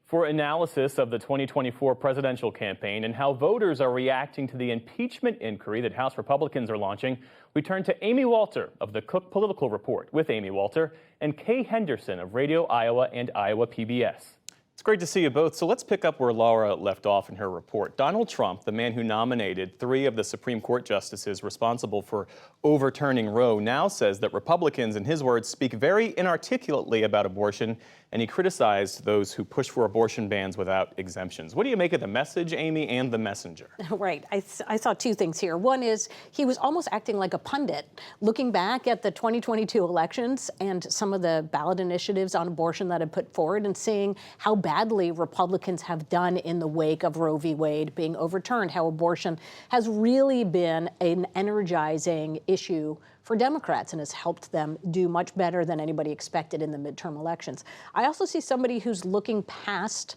For analysis of the 2024 presidential campaign and how voters are reacting to the impeachment inquiry that House Republicans are launching, we turn to Amy Walter of the Cook Political Report with Amy Walter and Kay Henderson of Radio Iowa and Iowa PBS. It's great to see you both. So let's pick up where Laura left off in her report. Donald Trump, the man who nominated 3 of the Supreme Court justices responsible for overturning Roe, now says that Republicans, in his words, speak very inarticulately about abortion, and he criticized those who push for abortion bans without exemptions. What do you make of the message, Amy, and the messenger? Right. I saw 2 things here. One is he was almost acting like a pundit, looking back at the 2022 elections and some of the ballot initiatives on abortion that had put forward and seeing how badly Republicans have done in the wake of Roe v. Wade being overturned, how abortion has really been an energizing issue for Democrats and has helped them do much better than anybody expected in the midterm elections. I also see somebody who's looking past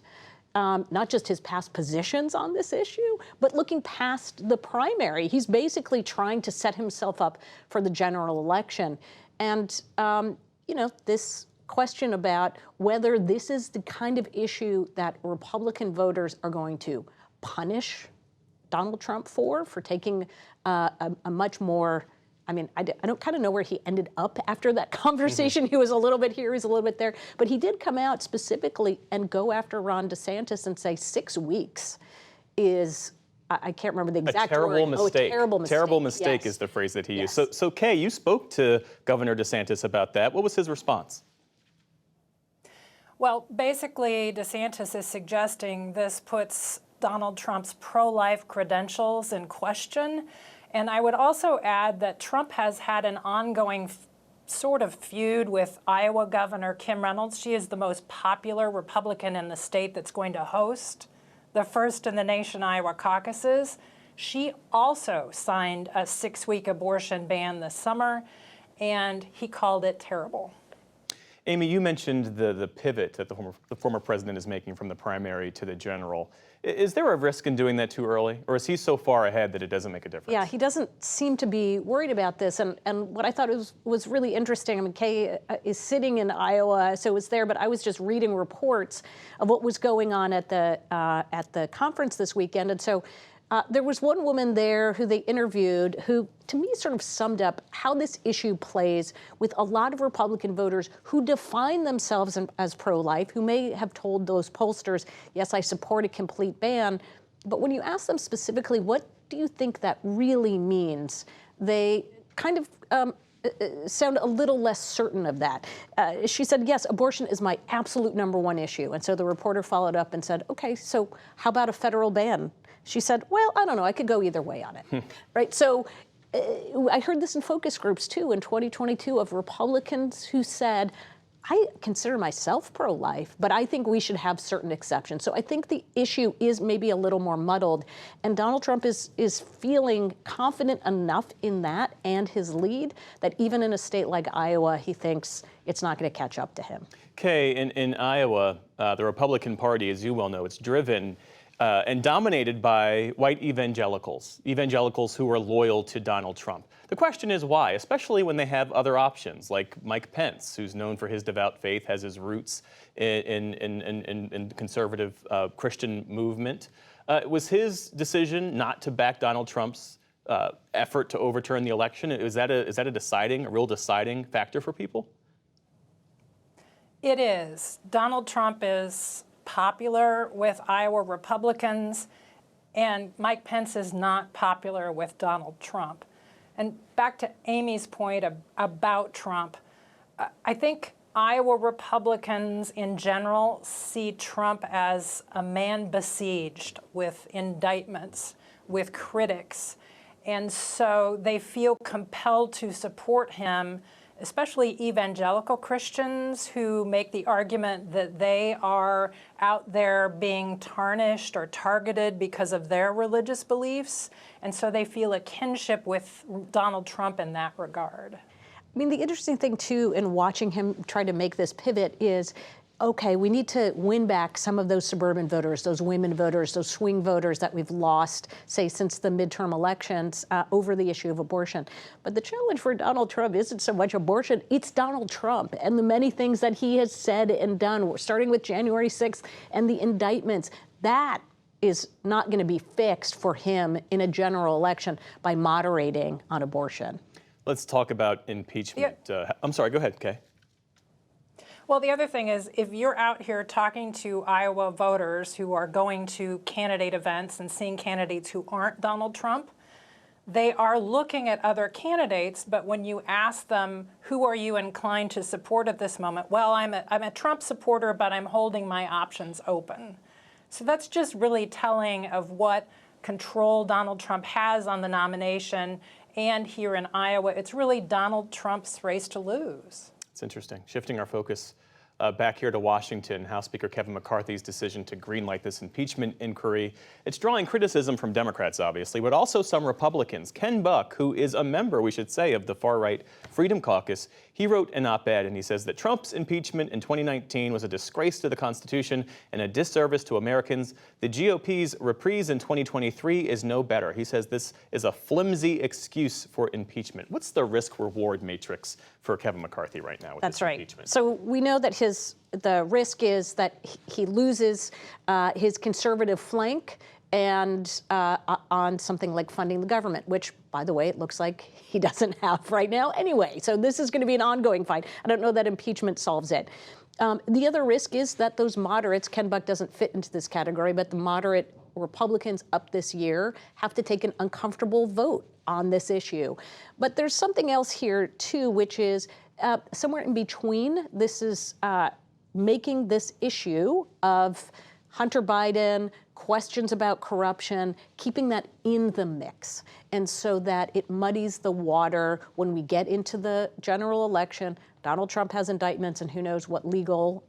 not just his past positions on this issue, but looking past the primary. He's basically trying to set himself up for the general election. And, this question about whether this is the kind of issue that Republican voters are going to punish Donald Trump for taking a much more, I don't kind of know where he ended up after that conversation. He was a little bit here, he's a little bit there. But he did come out specifically and go after Ron DeSantis and say 6 weeks is, I can't remember the exact word. Mistake. Oh, a terrible mistake. Terrible mistake is the phrase that he used. So Kay, you spoke to Governor DeSantis about that. What was his response? Well, basically, DeSantis is suggesting this puts Donald Trump's pro-life credentials in question. And I would also add that Trump has had an ongoing sort of feud with Iowa Governor Kim Reynolds. She is the most popular Republican in the state that's going to host the first in the nation Iowa caucuses. She also signed a 6-week abortion ban this summer, and he called it terrible. Amy, you mentioned the pivot that the former president is making from the primary to the general. Is there a risk in doing that too early, or is he so far ahead that it doesn't make a difference? Yeah, he doesn't seem to be worried about this. And what I thought was really interesting, Kay is sitting in Iowa, so was there, but I was just reading reports of what was going on at the conference this weekend. And so there was one woman there who they interviewed who, to me, sort of summed up how this issue plays with a lot of Republican voters who define themselves as pro-life, who may have told those pollsters, yes, I support a complete ban. But when you ask them specifically, what do you think that really means? They kind of sound a little less certain of that. She said, yes, abortion is my absolute #1 issue. And so the reporter followed up and said, okay, so how about a federal ban? She said, well, I don't know, I could go either way on it, right? So I heard this in focus groups too in 2022 of Republicans who said, I consider myself pro-life, but I think we should have certain exceptions. So I think the issue is maybe a little more muddled, and Donald Trump is feeling confident enough in that and his lead that even in a state like Iowa, he thinks it's not going to catch up to him. Kay, in Iowa, the Republican Party, as you well know, it's driven and dominated by white evangelicals who are loyal to Donald Trump. The question is why, especially when they have other options, like Mike Pence, who's known for his devout faith, has his roots in conservative Christian movement. Was his decision not to back Donald Trump's effort to overturn the election, is that a real deciding factor for people? It is. Donald Trump is popular with Iowa Republicans, and Mike Pence is not popular with Donald Trump. And back to Amy's point about Trump, I think Iowa Republicans in general see Trump as a man besieged with indictments, with critics, and so they feel compelled to support him, especially evangelical Christians who make the argument that they are out there being tarnished or targeted because of their religious beliefs. And so they feel a kinship with Donald Trump in that regard. I mean, the interesting thing, too, in watching him try to make this pivot is okay, we need to win back some of those suburban voters, those women voters, those swing voters that we've lost, say, since the midterm elections over the issue of abortion. But the challenge for Donald Trump isn't so much abortion, it's Donald Trump and the many things that he has said and done, starting with January 6th and the indictments. That is not going to be fixed for him in a general election by moderating on abortion. Let's talk about impeachment. I'm sorry, go ahead, Kay. Well, the other thing is, if you're out here talking to Iowa voters who are going to candidate events and seeing candidates who aren't Donald Trump, they are looking at other candidates, but when you ask them, who are you inclined to support at this moment? Well, I'm a Trump supporter, but I'm holding my options open. So that's just really telling of what control Donald Trump has on the nomination. And here in Iowa, it's really Donald Trump's race to lose. It's interesting. Shifting our focus back here to Washington, House Speaker Kevin McCarthy's decision to greenlight this impeachment inquiry. It's drawing criticism from Democrats, obviously, but also some Republicans. Ken Buck, who is a member, we should say, of the far-right Freedom Caucus, he wrote an op-ed and he says that Trump's impeachment in 2019 was a disgrace to the Constitution and a disservice to Americans. The GOP's reprise in 2023 is no better. He says this is a flimsy excuse for impeachment. What's the risk-reward matrix for Kevin McCarthy right now with That's this right. impeachment? So we know that the risk is that he loses his conservative flank and on something like funding the government, which, by the way, it looks like he doesn't have right now anyway. So this is going to be an ongoing fight. I don't know that impeachment solves it. The other risk is that those moderates, Ken Buck doesn't fit into this category, but the moderate Republicans up this year have to take an uncomfortable vote on this issue. But there's something else here, too, which is somewhere in between. This is making this issue of Hunter Biden, questions about corruption, keeping that in the mix. And so that it muddies the water when we get into the general election. Donald Trump has indictments, and who knows what legal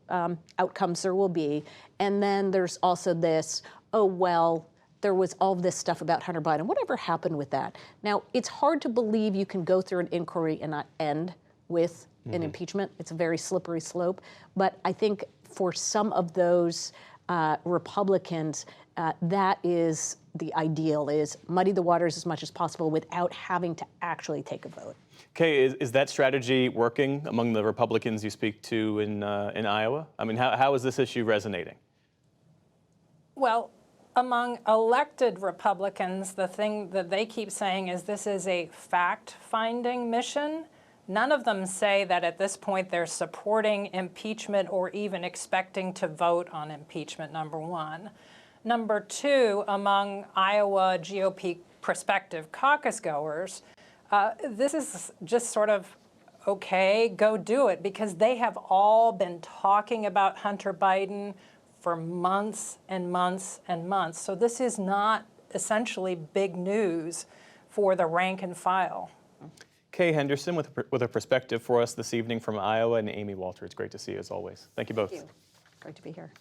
outcomes there will be. And then there's also this, oh, well, there was all this stuff about Hunter Biden. Whatever happened with that? Now, it's hard to believe you can go through an inquiry and not end with an impeachment. It's a very slippery slope. But I think for some of those Republicans, that is the ideal, is muddy the waters as much as possible without having to actually take a vote. Kay, is that strategy working among the Republicans you speak to in Iowa? I mean, how is this issue resonating? Well, among elected Republicans, the thing that they keep saying is this is a fact-finding mission. None of them say that at this point they're supporting impeachment or even expecting to vote on impeachment, number one. Number two, among Iowa GOP prospective caucus goers, this is just sort of, okay, go do it, because they have all been talking about Hunter Biden for months and months and months. So this is not essentially big news for the rank and file. Kay Henderson with a perspective for us this evening from Iowa, and Amy Walter. It's great to see you as always. Thank you both. Thank you. Great to be here.